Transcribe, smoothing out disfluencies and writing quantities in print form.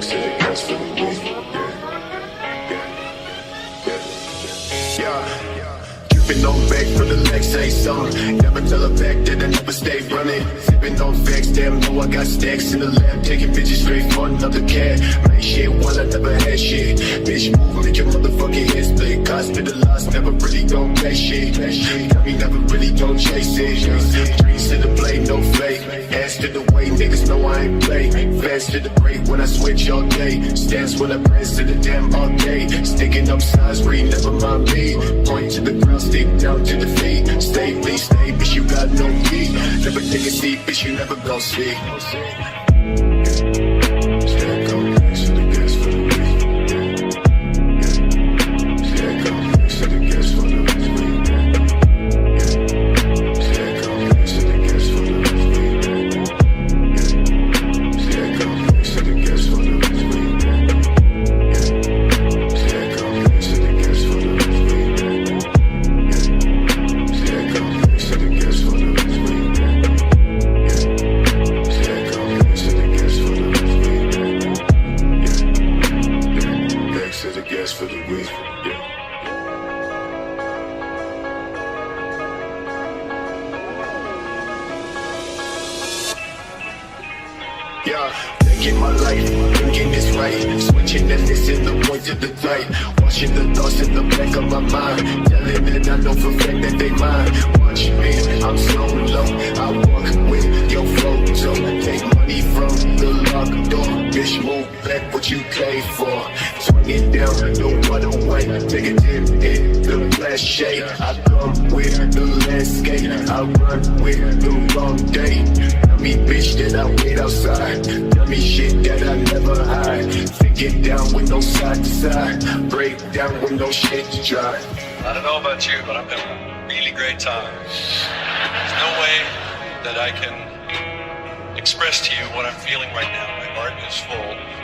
That's for the week. Yeah. Dripping on back from the legs, say something. Never tell her back that I never stay running. Sipping on facts, damn, know I got stacks in the lab. Taking bitches straight for another cat. Make shit while I never had shit. Bitch, move, make your motherfucking head split. Hospitalized, never really gon' pay shit. Got me never really gon' chase it. Dreams to the play, no fake. Ass to the way, niggas know I ain't play. Fast to the break when I switch all day. Stance when I press to the damn arcade. Sticking up sides, read, never mind me. Point to the ground, stick down to the feet. Stay, please stay, bitch, you got no key. Never take a seat, bitch, you never gon' see. Yeah, taking my life, thinking it's right. Switching and missing the point to the tight. Watching the thoughts in the back of my mind. Telling that I know for fact that they mine. Watch me, I'm so low. I walk with your flow. So take money from the locked door. Bitch, move back what you came for. Swing it down, no other way. Take a dip in the glass shade. I come with the landscape. I run with the wrong day. Me bitch that I wait outside. Tell me shit that I never hide. Take it down with no side to side. Break down with no shit to try. I don't know about you, but I'm having a really great time. There's no way that I can express to you what I'm feeling right now. My heart is full.